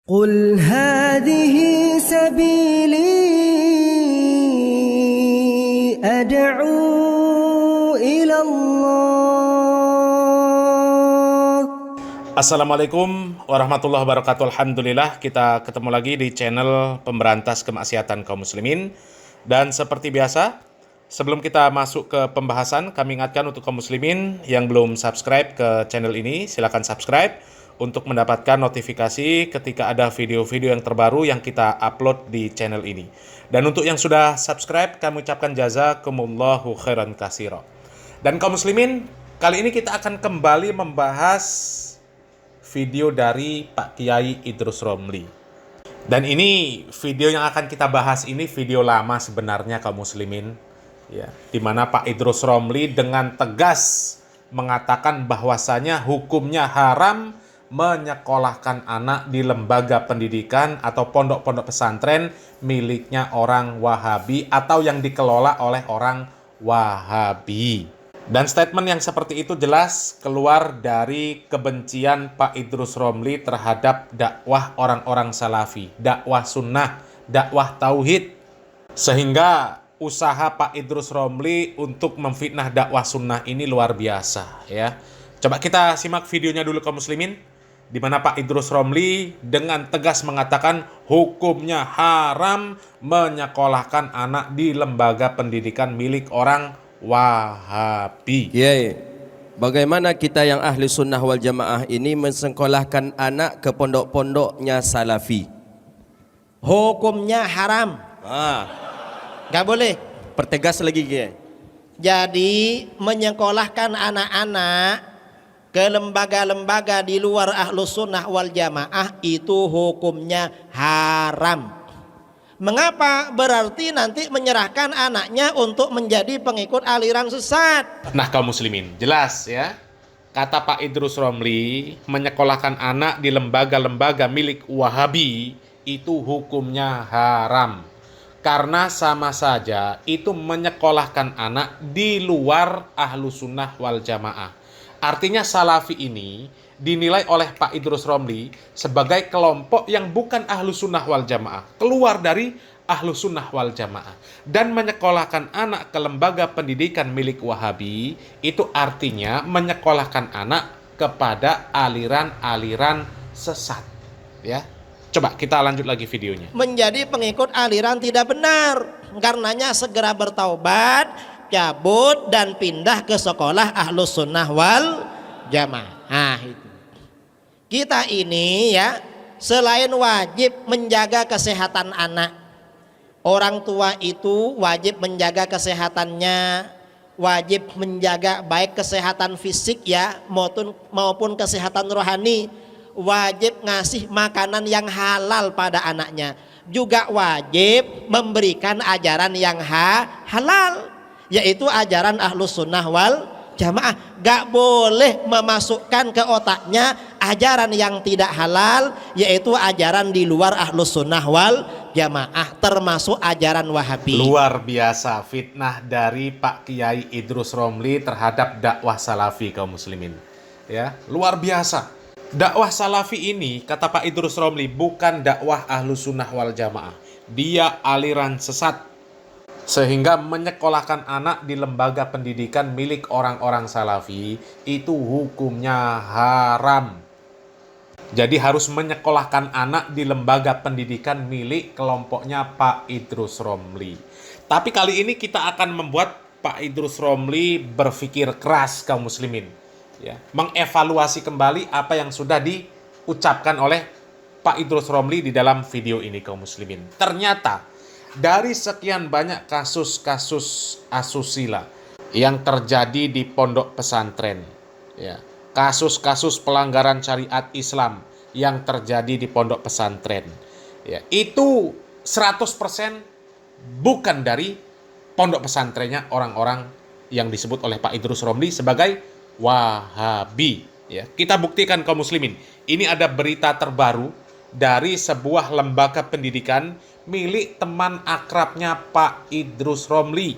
قل هذه سبيلي أدعو إلى الله. Assalamualaikum warahmatullahi wabarakatuh. Alhamdulillah kita ketemu lagi di channel pemberantas kemaksiatan kaum muslimin. Dan seperti biasa, sebelum kita masuk ke pembahasan, kami ingatkan untuk kaum muslimin yang belum subscribe ke channel ini, silakan subscribe untuk mendapatkan notifikasi ketika ada video-video yang terbaru yang kita upload di channel ini. Dan untuk yang sudah subscribe, kami ucapkan jazakumullahu khairan katsira. Dan kaum muslimin, kali ini kita akan kembali membahas video dari Pak Kiai Idrus Romli. Dan ini video yang akan kita bahas ini video lama sebenarnya kaum muslimin, ya, di mana Pak Idrus Romli dengan tegas mengatakan bahwasanya hukumnya haram menyekolahkan anak di lembaga pendidikan atau pondok-pondok pesantren miliknya orang Wahabi atau yang dikelola oleh orang Wahabi. Dan statement yang seperti itu jelas keluar dari kebencian Pak Idrus Romli terhadap dakwah orang-orang salafi, dakwah sunnah, dakwah tauhid. Sehingga usaha Pak Idrus Romli untuk memfitnah dakwah sunnah ini luar biasa, ya. Coba kita simak videonya dulu kaum muslimin, di mana Pak Idrus Romli dengan tegas mengatakan hukumnya haram menyekolahkan anak di lembaga pendidikan milik orang Wahabi. Kiai, bagaimana kita yang ahli sunnah wal jamaah ini mensekolahkan anak ke pondok-pondoknya salafi? Hukumnya haram, nggak boleh. Pertegas lagi, Kiai. Jadi menyekolahkan anak-anak ke lembaga-lembaga di luar ahlus sunnah wal jamaah itu hukumnya haram. Mengapa? Berarti nanti menyerahkan anaknya untuk menjadi pengikut aliran sesat. Nah kaum muslimin, jelas ya, kata Pak Idrus Romli menyekolahkan anak di lembaga-lembaga milik Wahabi itu hukumnya haram. Karena sama saja itu menyekolahkan anak di luar ahlus sunnah wal jamaah. Artinya salafi ini dinilai oleh Pak Idrus Romli sebagai kelompok yang bukan ahlus sunnah wal jamaah, keluar dari ahlus sunnah wal jamaah, dan menyekolahkan anak ke lembaga pendidikan milik Wahabi itu artinya menyekolahkan anak kepada aliran-aliran sesat, ya. Coba kita lanjut lagi videonya. Menjadi pengikut aliran tidak benar, karenanya segera bertaubat, cabut dan pindah ke sekolah ahlus sunnah wal jamaah. Nah, itu. Kita ini ya, selain wajib menjaga kesehatan anak, orang tua itu wajib menjaga kesehatannya, wajib menjaga baik kesehatan fisik ya maupun kesehatan rohani, wajib ngasih makanan yang halal pada anaknya, juga wajib memberikan ajaran yang halal, yaitu ajaran ahlus sunnah wal jamaah. Gak boleh memasukkan ke otaknya ajaran yang tidak halal, yaitu ajaran di luar ahlus sunnah wal jamaah, termasuk ajaran Wahabi. Luar biasa fitnah dari Pak Kiai Idrus Romli terhadap dakwah salafi kaum muslimin, ya, luar biasa. Dakwah salafi ini, kata Pak Idrus Romli, bukan dakwah ahlus sunnah wal jamaah, dia aliran sesat. Sehingga menyekolahkan anak di lembaga pendidikan milik orang-orang salafi itu hukumnya haram. Jadi harus menyekolahkan anak di lembaga pendidikan milik kelompoknya Pak Idrus Romli. Tapi kali ini kita akan membuat Pak Idrus Romli berpikir keras kaum muslimin, ya, mengevaluasi kembali apa yang sudah diucapkan oleh Pak Idrus Romli di dalam video ini kaum muslimin. Ternyata dari sekian banyak kasus-kasus asusila yang terjadi di pondok pesantren, ya, kasus-kasus pelanggaran syariat Islam yang terjadi di pondok pesantren, ya, itu 100% bukan dari pondok pesantrennya orang-orang yang disebut oleh Pak Idrus Romli sebagai Wahabi, ya. Kita buktikan kaum muslimin. Ini ada berita terbaru dari sebuah lembaga pendidikan milik teman akrabnya Pak Idrus Romli.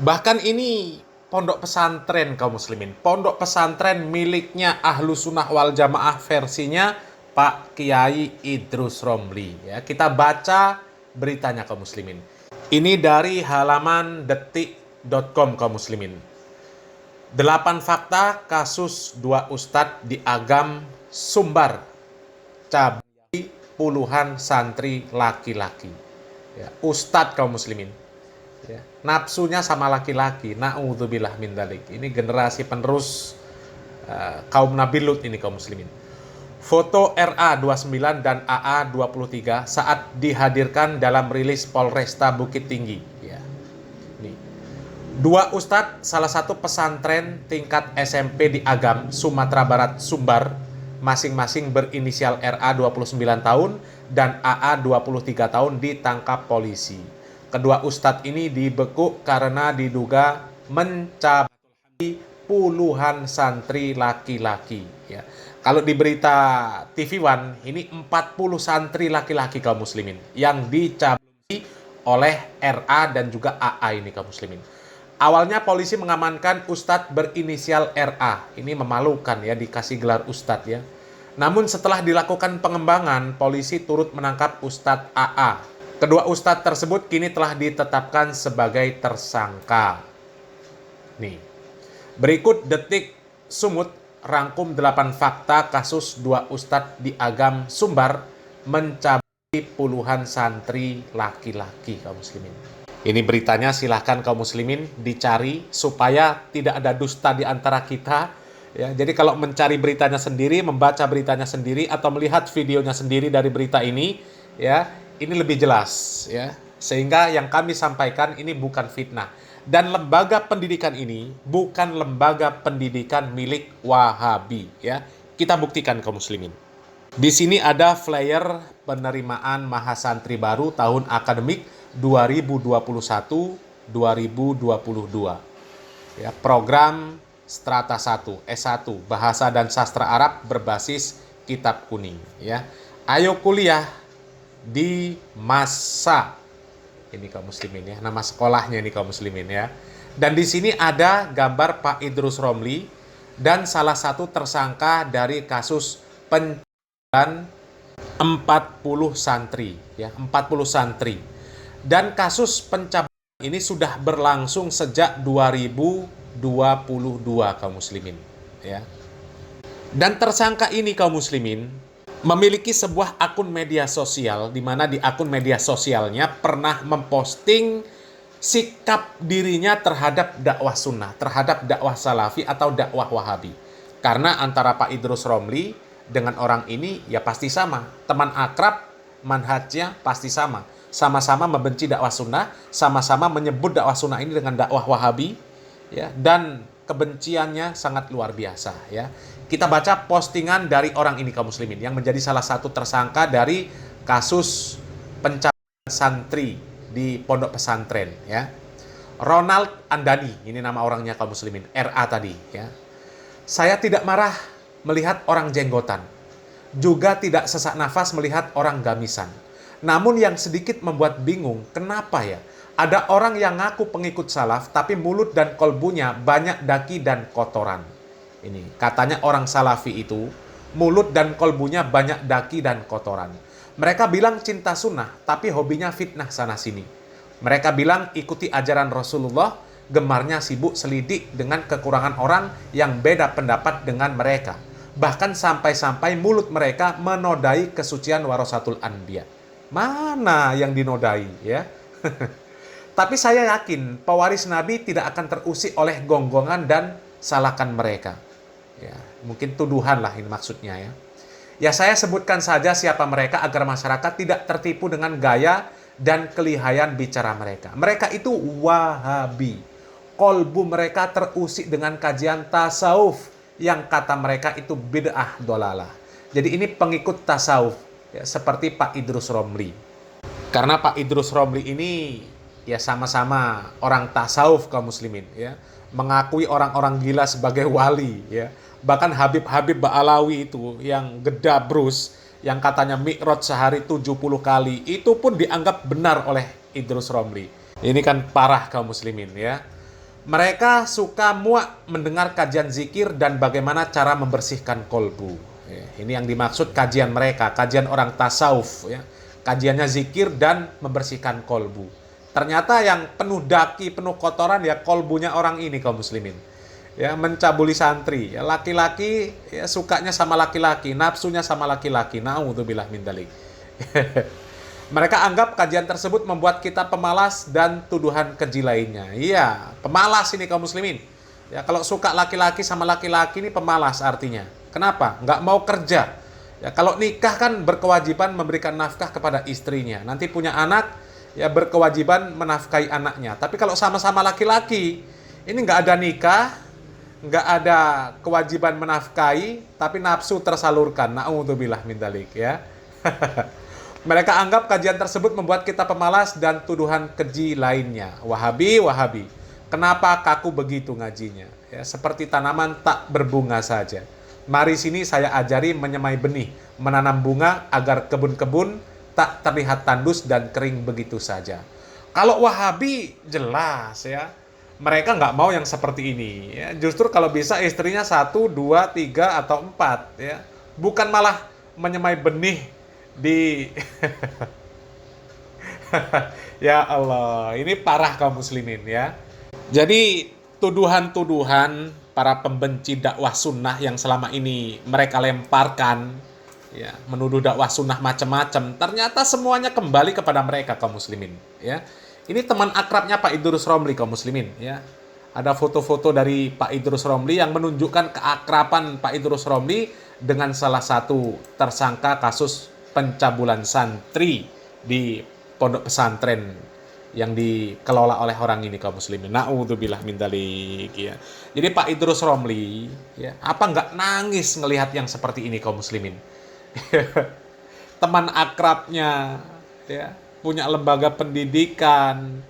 Bahkan ini pondok pesantren kaum muslimin, pondok pesantren miliknya Ahlus Sunnah wal Jamaah versinya Pak Kiai Idrus Romli. Ya, kita baca beritanya kaum muslimin. Ini dari halaman detik.com kaum muslimin. 8 fakta kasus 2 ustadz di Agam Sumbar cabai puluhan santri laki-laki. Ya, ustadz kaum muslimin. Ya, nafsunya sama laki-laki. Na'udzubillah min dzalik. Ini generasi penerus kaum Nabi Lut ini kaum muslimin. Foto RA29 dan AA23 saat dihadirkan dalam rilis Polresta Bukit Tinggi. Ya. Nih. 2 ustadz, salah satu pesantren tingkat SMP di Agam, Sumatera Barat, Sumbar, masing-masing berinisial RA 29 tahun dan AA 23 tahun ditangkap polisi. Kedua ustadz ini dibekuk karena diduga mencabai puluhan santri laki-laki. Ya. Kalau di berita TV One, ini 40 santri laki-laki kaum muslimin yang dicabai oleh RA dan juga AA ini kaum muslimin. Awalnya polisi mengamankan ustadz berinisial RA. Ini memalukan ya, dikasih gelar ustadz ya. Namun setelah dilakukan pengembangan, polisi turut menangkap ustadz AA. Kedua ustadz tersebut kini telah ditetapkan sebagai tersangka. Nih. Berikut detik Sumut rangkum 8 fakta kasus 2 ustadz di Agam Sumbar mencabai puluhan santri laki-laki kaum muslimin. Ini beritanya, silahkan kaum muslimin dicari supaya tidak ada dusta di antara kita. Ya, jadi kalau mencari beritanya sendiri, membaca beritanya sendiri atau melihat videonya sendiri dari berita ini, ya, ini lebih jelas ya. Sehingga yang kami sampaikan ini bukan fitnah. Dan lembaga pendidikan ini bukan lembaga pendidikan milik Wahabi ya. Kita buktikan kaum muslimin. Di sini ada flyer penerimaan mahasantri baru tahun akademik 2021-2022. Ya, program Strata 1 S1 Bahasa dan Sastra Arab berbasis kitab kuning ya. Ayo kuliah di masa ini kaum muslimin ya, nama sekolahnya ini kaum muslimin ya. Dan di sini ada gambar Pak Idrus Romli dan salah satu tersangka dari kasus pencabulan 40 santri ya, 40 santri. Dan kasus pencabulan ini sudah berlangsung sejak 2022 kaum muslimin ya. Dan tersangka ini kaum muslimin memiliki sebuah akun media sosial di mana di akun media sosialnya pernah memposting sikap dirinya terhadap dakwah sunnah, terhadap dakwah salafi atau dakwah wahabi. Karena antara Pak Idrus Romli dengan orang ini ya pasti sama, teman akrab, manhajnya pasti sama. Sama-sama membenci dakwah sunnah, sama-sama menyebut dakwah sunnah ini dengan dakwah wahabi ya, dan kebenciannya sangat luar biasa ya. Kita baca postingan dari orang ini kaum muslimin yang menjadi salah satu tersangka dari kasus pencabulan santri di pondok pesantren ya. Ronald Andani, ini nama orangnya kaum muslimin, RA tadi ya. Saya tidak marah melihat orang jenggotan, juga tidak sesak nafas melihat orang gamisan. Namun yang sedikit membuat bingung, kenapa ya ada orang yang ngaku pengikut salaf tapi mulut dan kolbunya banyak daki dan kotoran. Ini katanya orang salafi itu mulut dan kolbunya banyak daki dan kotoran. Mereka bilang cinta sunnah tapi hobinya fitnah sana sini. Mereka bilang ikuti ajaran Rasulullah, gemarnya sibuk selidik dengan kekurangan orang yang beda pendapat dengan mereka. Bahkan sampai-sampai mulut mereka menodai kesucian warasatul anbiya. Mana yang dinodai ya? Tapi saya yakin pewaris Nabi tidak akan terusik oleh gonggongan dan salahkan mereka. Ya, mungkin tuduhan lah ini maksudnya ya. Ya saya sebutkan saja siapa mereka agar masyarakat tidak tertipu dengan gaya dan kelihayan bicara mereka. Mereka itu Wahabi. Kolbu mereka terusik dengan kajian tasawuf yang kata mereka itu bid'ah dolalah. Jadi ini pengikut tasawuf ya, seperti Pak Idrus Romli. Karena Pak Idrus Romli ini ya sama-sama orang tasawuf kaum muslimin ya, mengakui orang-orang gila sebagai wali ya. Bahkan Habib-Habib Ba'alawi itu yang gedabrus, yang katanya mi'raj sehari 70 kali, itu pun dianggap benar oleh Idrus Romli. Ini kan parah kaum muslimin ya. Mereka suka muak mendengar kajian zikir dan bagaimana cara membersihkan kolbu Ya, ini yang dimaksud kajian mereka, kajian orang tasawuf, ya. Kajiannya zikir dan membersihkan kolbu. Ternyata yang penuh daki, penuh kotoran ya kolbunya orang ini kaum muslimin. Ya, mencabuli santri. Ya, laki-laki ya, sukanya sama laki-laki, nafsunya sama laki-laki. Na'udzubillah min dzalik. Mereka anggap kajian tersebut membuat kita pemalas dan tuduhan keji lainnya. Iya, pemalas ini kaum muslimin. Ya, kalau suka laki-laki sama laki-laki ini pemalas artinya. Kenapa? Nggak mau kerja. Ya, kalau nikah kan berkewajiban memberikan nafkah kepada istrinya. Nanti punya anak, ya berkewajiban menafkahi anaknya. Tapi kalau sama-sama laki-laki, ini nggak ada nikah, nggak ada kewajiban menafkahi, tapi nafsu tersalurkan. Na'udzubillah min dzalik, ya. Mereka anggap kajian tersebut membuat kita pemalas dan tuduhan keji lainnya. Wahabi, Wahabi. Kenapa kaku begitu ngajinya? Ya, seperti tanaman tak berbunga saja. Mari sini saya ajari menyemai benih, menanam bunga agar kebun-kebun tak terlihat tandus dan kering begitu saja. Kalau Wahabi jelas ya, mereka nggak mau yang seperti ini. Ya. Justru kalau bisa istrinya 1, 2, 3 atau 4 ya, bukan malah menyemai benih di ya Allah, ini parah kaum muslimin ya. Jadi tuduhan-tuduhan para pembenci dakwah sunnah yang selama ini mereka lemparkan, ya, menuduh dakwah sunnah macam-macam, ternyata semuanya kembali kepada mereka kaum muslimin. Ya, ini teman akrabnya Pak Idrus Romli kaum muslimin. Ya, ada foto-foto dari Pak Idrus Romli yang menunjukkan keakraban Pak Idrus Romli dengan salah satu tersangka kasus pencabulan santri di pondok pesantren yang dikelola oleh orang ini kaum muslimin. Na'udzubillah min dzalik, ya. Jadi Pak Idrus Romli ya, apa nggak nangis ngelihat yang seperti ini kaum muslimin? Teman akrabnya ya, punya lembaga pendidikan,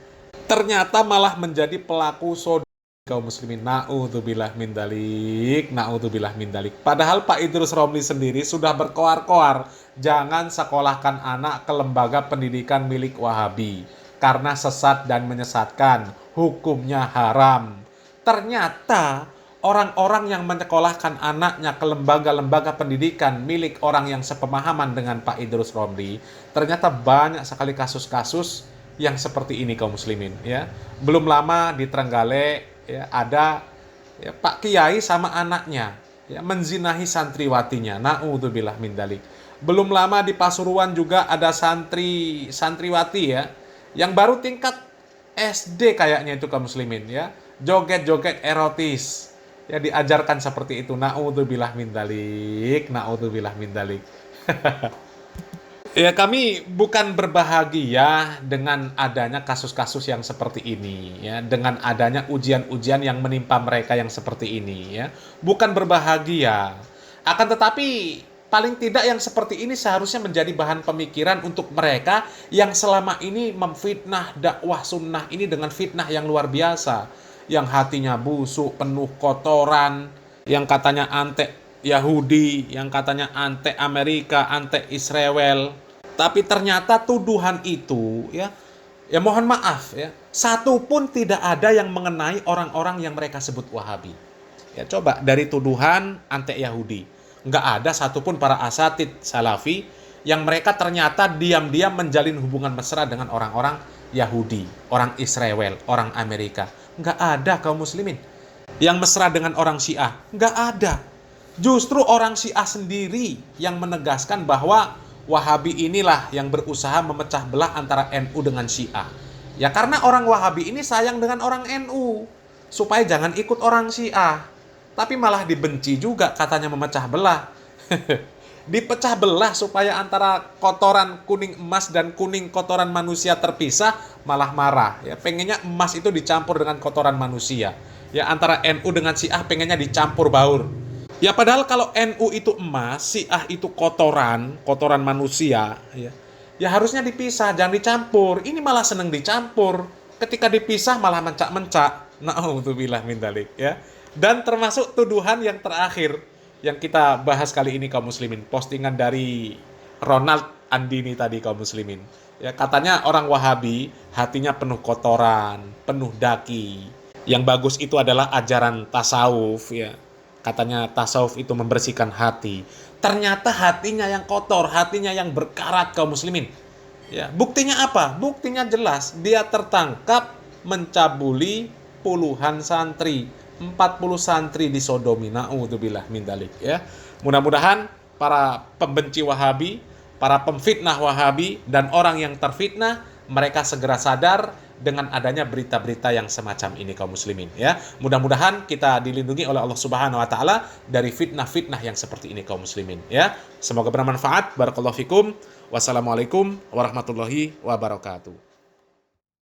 ternyata malah menjadi pelaku sodom kaum muslimin. Na'udzubillah min dzalik, na'udzubillah min dzalik. Padahal Pak Idrus Romli sendiri sudah berkoar-koar, jangan sekolahkan anak ke lembaga pendidikan milik Wahabi karena sesat dan menyesatkan, hukumnya haram. Ternyata orang-orang yang menyekolahkan anaknya ke lembaga-lembaga pendidikan milik orang yang sepemahaman dengan Pak Idrus Romli, ternyata banyak sekali kasus-kasus yang seperti ini kaum muslimin ya. Belum lama di Trenggalek ya, ada ya, Pak Kiai sama anaknya ya, menzinahi santriwatinya. Na'udzubillah min dzalik. Belum lama di Pasuruan juga ada santriwati ya, yang baru tingkat SD kayaknya itu kaum muslimin ya, joget-joget erotis ya, diajarkan seperti itu. Na'udzubillah min dzalik, na'udzubillah min dzalik. Ya, kami bukan berbahagia dengan adanya kasus-kasus yang seperti ini ya, dengan adanya ujian-ujian yang menimpa mereka yang seperti ini ya. Bukan berbahagia. Akan tetapi paling tidak yang seperti ini seharusnya menjadi bahan pemikiran untuk mereka yang selama ini memfitnah dakwah sunnah ini dengan fitnah yang luar biasa. Yang hatinya busuk, penuh kotoran, yang katanya antek Yahudi, yang katanya antek Amerika, antek Israel. Tapi ternyata tuduhan itu ya mohon maaf ya, satu pun tidak ada yang mengenai orang-orang yang mereka sebut Wahabi. Ya, coba dari tuduhan antek Yahudi, nggak ada satupun para asatid salafi yang mereka ternyata diam-diam menjalin hubungan mesra dengan orang-orang Yahudi, orang Israel, orang Amerika. Nggak ada kaum muslimin. Yang mesra dengan orang Syiah, nggak ada. Justru orang Syiah sendiri yang menegaskan bahwa Wahabi inilah yang berusaha memecah belah antara NU dengan Syiah. Ya karena orang Wahabi ini sayang dengan orang NU, supaya jangan ikut orang Syiah. Tapi malah dibenci juga katanya memecah belah. Dipecah belah supaya antara kotoran kuning emas dan kuning kotoran manusia terpisah, malah marah. Ya, pengennya emas itu dicampur dengan kotoran manusia. Ya, antara NU dengan Syiah pengennya dicampur baur. Ya padahal kalau NU itu emas, Syiah itu kotoran manusia, ya harusnya dipisah, jangan dicampur. Ini malah seneng dicampur. Ketika dipisah malah mencak-mencak. Na'udzubillah min dzalik ya. Dan termasuk tuduhan yang terakhir yang kita bahas kali ini kaum muslimin, postingan dari Ronald Andini tadi kaum muslimin. Ya katanya orang Wahabi hatinya penuh kotoran, penuh daki. Yang bagus itu adalah ajaran tasawuf ya. Katanya tasawuf itu membersihkan hati. Ternyata hatinya yang kotor, hatinya yang berkarat kaum muslimin. Ya, buktinya apa? Buktinya jelas, dia tertangkap mencabuli puluhan santri, 40 santri disodomi, naudzubillah min dzalik ya. Mudah-mudahan para pembenci Wahabi, para pemfitnah Wahabi dan orang yang terfitnah, mereka segera sadar dengan adanya berita-berita yang semacam ini kaum muslimin ya. Mudah-mudahan kita dilindungi oleh Allah Subhanahu wa taala dari fitnah-fitnah yang seperti ini kaum muslimin ya. Semoga bermanfaat. Barakallahu fikum. Wassalamualaikum warahmatullahi wabarakatuh.